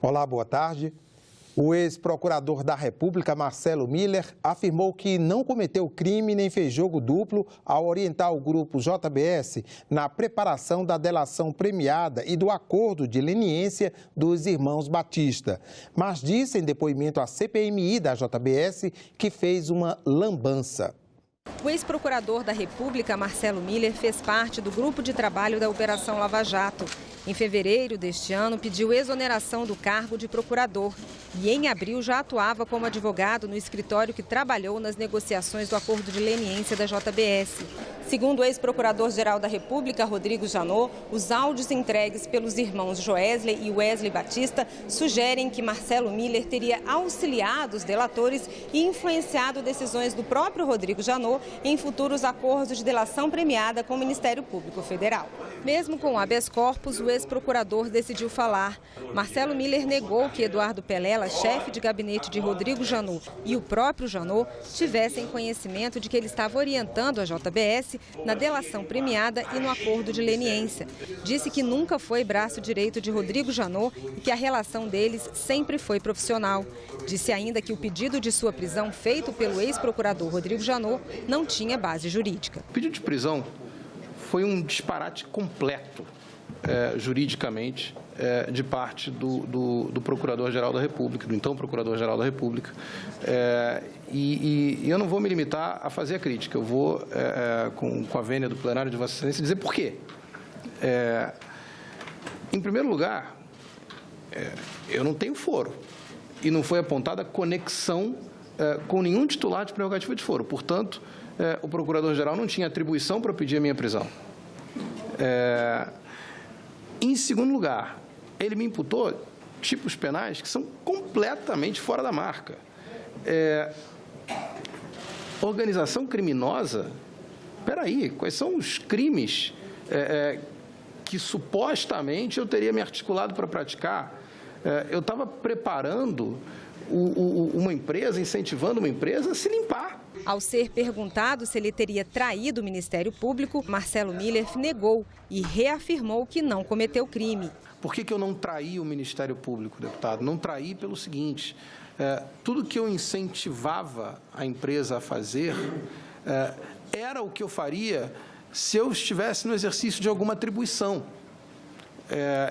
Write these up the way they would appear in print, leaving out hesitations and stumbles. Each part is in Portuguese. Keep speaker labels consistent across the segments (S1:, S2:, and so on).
S1: Olá, boa tarde. O ex-procurador da República, Marcelo Miller, afirmou que não cometeu crime nem fez jogo duplo ao orientar o grupo JBS na preparação da delação premiada e do acordo de leniência dos irmãos Batista. Mas disse em depoimento à CPMI da JBS que fez uma lambança.
S2: O ex-procurador da República, Marcelo Miller, fez parte do grupo de trabalho da Operação Lava Jato. Em fevereiro deste ano, pediu exoneração do cargo de procurador e, em abril, já atuava como advogado no escritório que trabalhou nas negociações do acordo de leniência da JBS. Segundo o ex-procurador-geral da República, Rodrigo Janot, os áudios entregues pelos irmãos Joesley e Wesley Batista sugerem que Marcelo Miller teria auxiliado os delatores e influenciado decisões do próprio Rodrigo Janot em futuros acordos de delação premiada com o Ministério Público Federal. Mesmo com o habeas corpus, o ex-procurador decidiu falar. Marcelo Miller negou que Eduardo Pelela, chefe de gabinete de Rodrigo Janot, e o próprio Janot tivessem conhecimento de que ele estava orientando a JBS na delação premiada e no acordo de leniência. Disse que nunca foi braço direito de Rodrigo Janot e que a relação deles sempre foi profissional. Disse ainda que o pedido de sua prisão feito pelo ex-procurador Rodrigo Janot não tinha base jurídica.
S3: O pedido de prisão foi um disparate completo, juridicamente, de parte do Procurador-Geral da República, do então Procurador-Geral da República. E eu não vou me limitar a fazer a crítica, eu vou, com a vênia do plenário de Vossa Excelência, dizer por quê. Em primeiro lugar, eu não tenho foro e não foi apontada conexão com nenhum titular de prerrogativa de foro. Portanto, o Procurador-Geral não tinha atribuição para pedir a minha prisão. Em segundo lugar, ele me imputou tipos penais que são completamente fora da marca. Organização criminosa, peraí, quais são os crimes que supostamente eu teria me articulado para praticar? Eu estava preparando uma empresa, incentivando uma empresa a se limpar.
S2: Ao ser perguntado se ele teria traído o Ministério Público, Marcelo Miller negou e reafirmou que não cometeu crime.
S3: Por que eu não traí o Ministério Público, deputado? Não traí pelo seguinte, tudo que eu incentivava a empresa a fazer era o que eu faria se eu estivesse no exercício de alguma atribuição.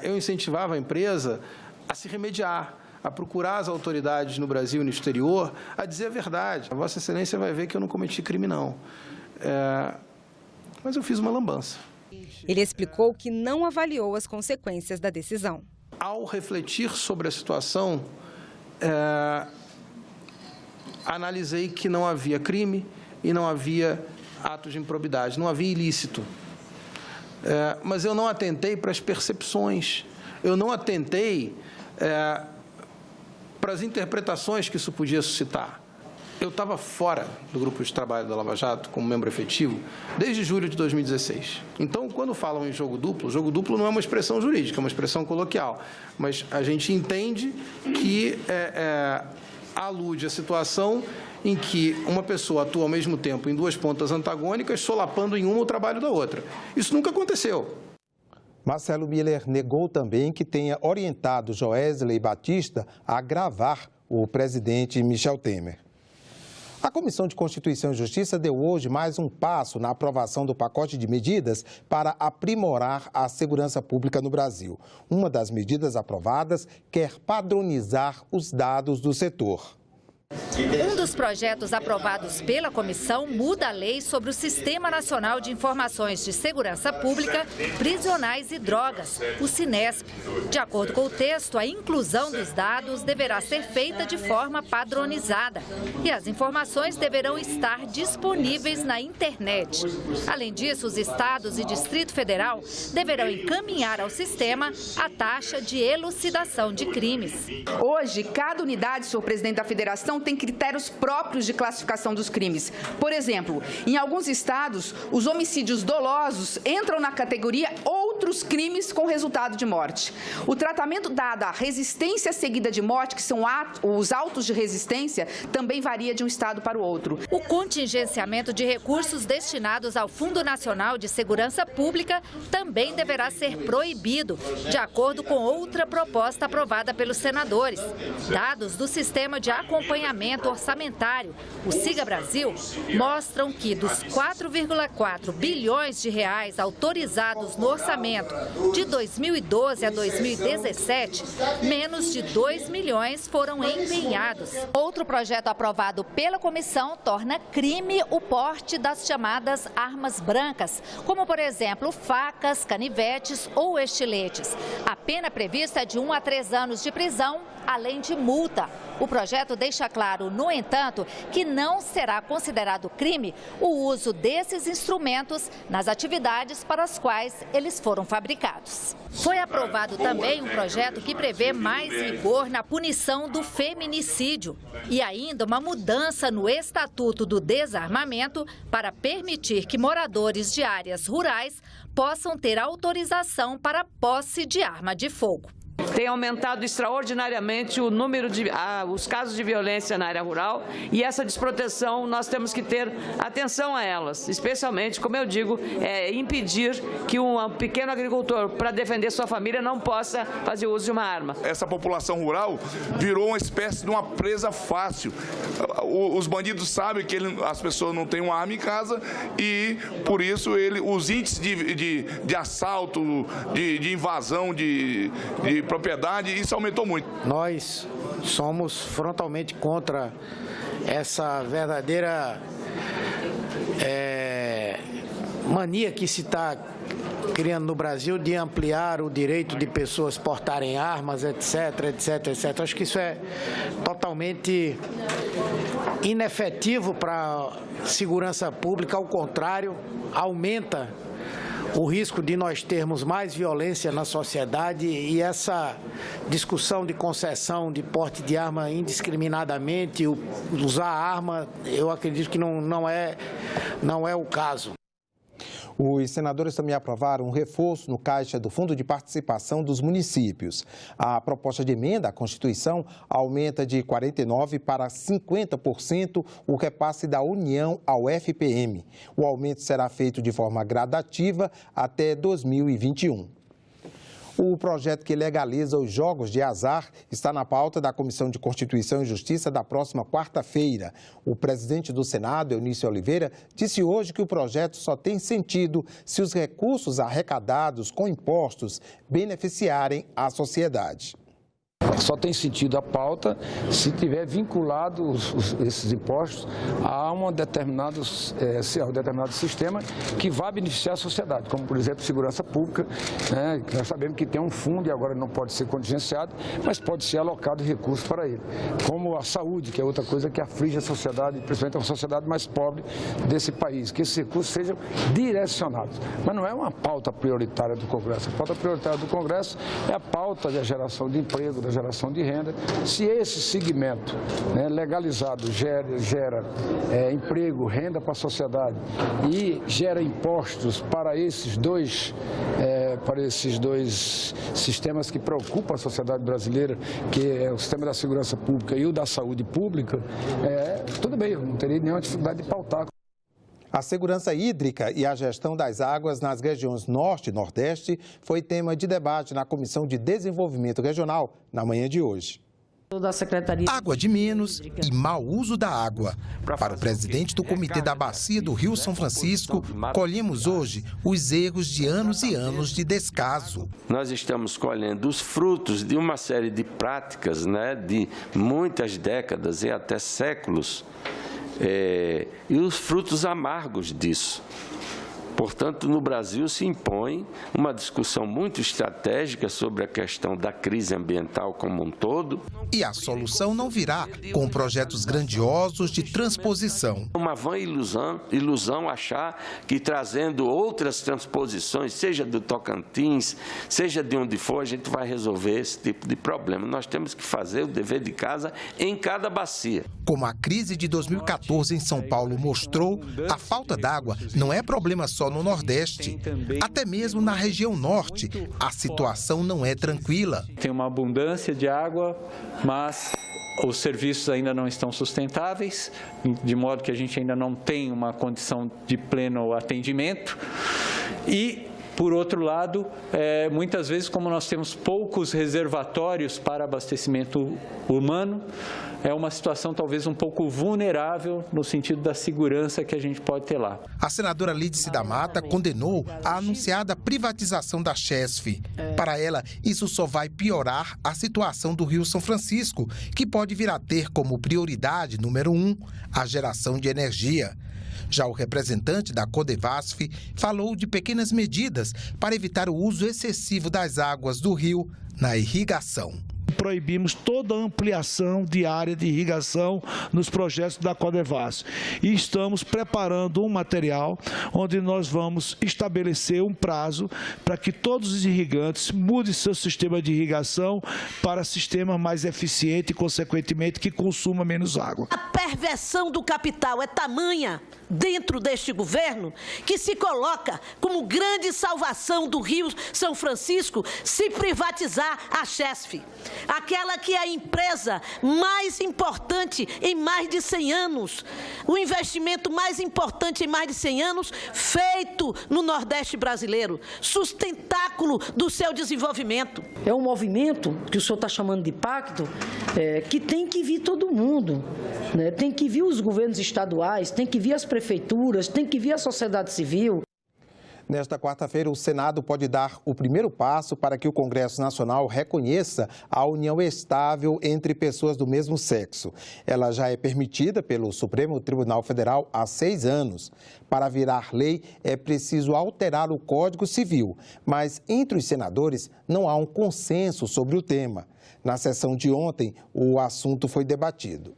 S3: Eu incentivava a empresa a se remediar, a procurar as autoridades no Brasil e no exterior a dizer a verdade. A Vossa Excelência vai ver que eu não cometi crime, não. Mas eu fiz uma lambança.
S2: Ele explicou que não avaliou as consequências da decisão.
S3: Ao refletir sobre a situação, analisei que não havia crime e não havia atos de improbidade, não havia ilícito. Mas eu não atentei para as percepções, eu não atentei para as interpretações que isso podia suscitar. Eu estava fora do grupo de trabalho da Lava Jato, como membro efetivo, desde julho de 2016. Então, quando falam em jogo duplo não é uma expressão jurídica, é uma expressão coloquial. Mas a gente entende que alude à situação em que uma pessoa atua ao mesmo tempo em duas pontas antagônicas, solapando em uma o trabalho da outra. Isso nunca aconteceu.
S1: Marcelo Miller negou também que tenha orientado Joesley Batista a gravar o presidente Michel Temer. A Comissão de Constituição e Justiça deu hoje mais um passo na aprovação do pacote de medidas para aprimorar a segurança pública no Brasil. Uma das medidas aprovadas quer padronizar os dados do setor.
S4: Um dos projetos aprovados pela comissão muda a lei sobre o Sistema Nacional de Informações de Segurança Pública, Prisionais e Drogas, o SINESP. De acordo com o texto, a inclusão dos dados deverá ser feita de forma padronizada e as informações deverão estar disponíveis na internet. Além disso, os estados e Distrito Federal deverão encaminhar ao sistema a taxa de elucidação de crimes.
S5: Hoje, cada unidade, senhor presidente da Federação, tem critérios próprios de classificação dos crimes. Por exemplo, em alguns estados, os homicídios dolosos entram na categoria ou outros crimes com resultado de morte. O tratamento dado à resistência seguida de morte, que são os autos de resistência, também varia de um estado para o outro.
S4: O contingenciamento de recursos destinados ao Fundo Nacional de Segurança Pública também deverá ser proibido, de acordo com outra proposta aprovada pelos senadores. Dados do Sistema de Acompanhamento Orçamentário, o Siga Brasil, mostram que dos 4,4 bilhões de reais autorizados no orçamento de 2012 a 2017, menos de 2 milhões foram empenhados. Outro projeto aprovado pela comissão torna crime o porte das chamadas armas brancas, como, por exemplo, facas, canivetes ou estiletes. A pena prevista é de 1 a 3 anos de prisão, além de multa. O projeto deixa claro, no entanto, que não será considerado crime o uso desses instrumentos nas atividades para as quais eles foram fabricados. Foi aprovado também um projeto que prevê mais rigor na punição do feminicídio e ainda uma mudança no Estatuto do Desarmamento para permitir que moradores de áreas rurais possam ter autorização para posse de arma de fogo.
S6: Tem aumentado extraordinariamente o número de os casos de violência na área rural e essa desproteção nós temos que ter atenção a elas, especialmente, como eu digo, impedir que um pequeno agricultor, para defender sua família, não possa fazer uso de uma arma. Essa população rural virou uma espécie de uma presa fácil. Os bandidos sabem que as pessoas não têm uma arma em casa e, por isso, os índices de assalto, de invasão de propriedade, isso aumentou muito.
S7: Nós somos frontalmente contra essa verdadeira mania que se está criando no Brasil de ampliar o direito de pessoas portarem armas, etc, etc, etc. Acho que isso é totalmente inefetivo para a segurança pública, ao contrário, aumenta o risco de nós termos mais violência na sociedade e essa discussão de concessão de porte de arma indiscriminadamente, usar arma, eu acredito que não é o caso.
S1: Os senadores também aprovaram um reforço no caixa do Fundo de Participação dos Municípios. A proposta de emenda à Constituição aumenta de 49% para 50% o repasse da União ao FPM. O aumento será feito de forma gradativa até 2021. O projeto que legaliza os jogos de azar está na pauta da Comissão de Constituição e Justiça da próxima quarta-feira. O presidente do Senado, Eunício Oliveira, disse hoje que o projeto só tem sentido se os recursos arrecadados com impostos beneficiarem a sociedade.
S8: Só tem sentido a pauta se tiver vinculado esses impostos a um determinado sistema que vai beneficiar a sociedade, como, por exemplo, segurança pública, né? Nós sabemos que tem um fundo e agora não pode ser contingenciado, mas pode ser alocado recursos para ele. Como a saúde, que é outra coisa que aflige a sociedade, principalmente a sociedade mais pobre desse país, que esses recursos sejam direcionados. Mas não é uma pauta prioritária do Congresso. A pauta prioritária do Congresso é a pauta da geração de emprego, da geração de renda. Se esse segmento, né, legalizado gera emprego, renda para a sociedade e gera impostos para esses dois sistemas que preocupam a sociedade brasileira, que é o sistema da segurança pública e o da saúde pública, tudo bem, eu não teria nenhuma dificuldade de pautar.
S1: A segurança hídrica e a gestão das águas nas regiões Norte e Nordeste foi tema de debate na Comissão de Desenvolvimento Regional na manhã de hoje.
S9: Água de menos e mau uso da água. Para o presidente do Comitê da Bacia do Rio São Francisco, colhemos hoje os erros de anos e anos de descaso.
S10: Nós estamos colhendo os frutos de uma série de práticas, né, de muitas décadas e até séculos, e os frutos amargos disso. Portanto, no Brasil se impõe uma discussão muito estratégica sobre a questão da crise ambiental como um todo.
S9: E a solução não virá com projetos grandiosos de transposição.
S10: Uma vã ilusão achar que trazendo outras transposições, seja do Tocantins, seja de onde for, a gente vai resolver esse tipo de problema. Nós temos que fazer o dever de casa em cada bacia.
S9: Como a crise de 2014 em São Paulo mostrou, a falta d'água não é problema só no Nordeste. Até mesmo na região Norte, a situação não é tranquila.
S11: Tem uma abundância de água, mas os serviços ainda não estão sustentáveis, de modo que a gente ainda não tem uma condição de pleno atendimento. E, por outro lado, muitas vezes, como nós temos poucos reservatórios para abastecimento humano, é uma situação talvez um pouco vulnerável no sentido da segurança que a gente pode ter lá.
S9: A senadora Lídice da Mata condenou a anunciada privatização da Chesf. Para ela, isso só vai piorar a situação do Rio São Francisco, que pode vir a ter como prioridade número 1 a geração de energia. Já o representante da Codevasf falou de pequenas medidas para evitar o uso excessivo das águas do rio na irrigação.
S12: Proibimos toda a ampliação de área de irrigação nos projetos da Codevasf. E estamos preparando um material onde nós vamos estabelecer um prazo para que todos os irrigantes mudem seu sistema de irrigação para sistema mais eficiente e, consequentemente, que consuma menos água.
S13: A perversão do capital é tamanha dentro deste governo que se coloca como grande salvação do Rio São Francisco se privatizar a Chesf, aquela que é a empresa mais importante em mais de 100 anos, o investimento mais importante em mais de 100 anos feito no Nordeste brasileiro, sustentáculo do seu desenvolvimento.
S14: É um movimento que o senhor está chamando de pacto, que tem que vir todo mundo, né? Tem que vir os governos estaduais, tem que vir as prefeituras, tem que vir a sociedade civil.
S1: Nesta quarta-feira, o Senado pode dar o primeiro passo para que o Congresso Nacional reconheça a união estável entre pessoas do mesmo sexo. Ela já é permitida pelo Supremo Tribunal Federal há 6 anos. Para virar lei, é preciso alterar o Código Civil, mas entre os senadores não há um consenso sobre o tema. Na sessão de ontem, o assunto foi debatido.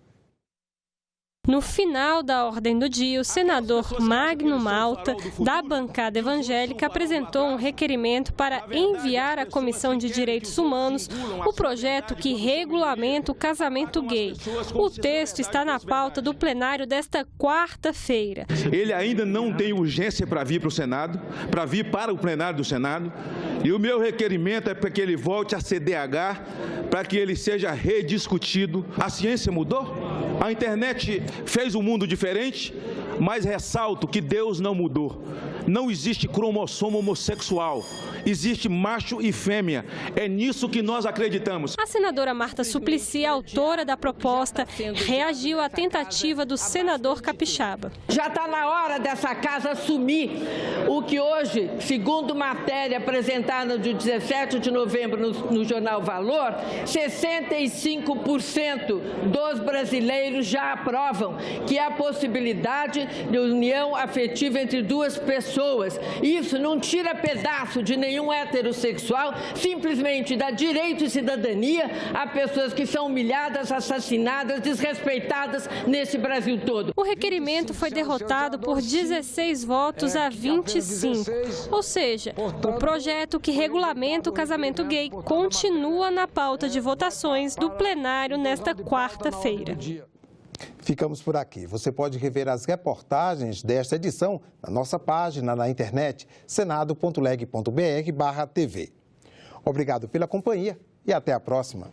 S15: No final da ordem do dia, o senador Magno Malta, da bancada evangélica, apresentou um requerimento para enviar à Comissão de Direitos Humanos o projeto que regulamenta o casamento gay. O texto está na pauta do plenário desta quarta-feira.
S16: Ele ainda não tem urgência para vir para o Senado, para vir para o plenário do Senado, e o meu requerimento é para que ele volte a CDH, para que ele seja rediscutido. A ciência mudou? A internet fez um mundo diferente, mas ressalto que Deus não mudou. Não existe cromossomo homossexual, existe macho e fêmea. É nisso que nós acreditamos.
S15: A senadora Marta Suplicy, autora da proposta, reagiu à tentativa do senador capixaba.
S17: Já está na hora dessa casa assumir o que hoje, segundo matéria apresentada de 17 de novembro no jornal Valor, 65% dos brasileiros já aprovam que há possibilidade de união afetiva entre duas pessoas. Isso não tira pedaço de nenhum heterossexual, simplesmente dá direito e cidadania a pessoas que são humilhadas, assassinadas, desrespeitadas nesse Brasil todo.
S15: O requerimento foi derrotado por 16 votos a 25. Ou seja, o projeto que regulamenta o casamento gay continua na pauta de votações do plenário nesta quarta-feira.
S1: Ficamos por aqui. Você pode rever as reportagens desta edição na nossa página na internet senado.leg.br/tv. Obrigado pela companhia e até a próxima.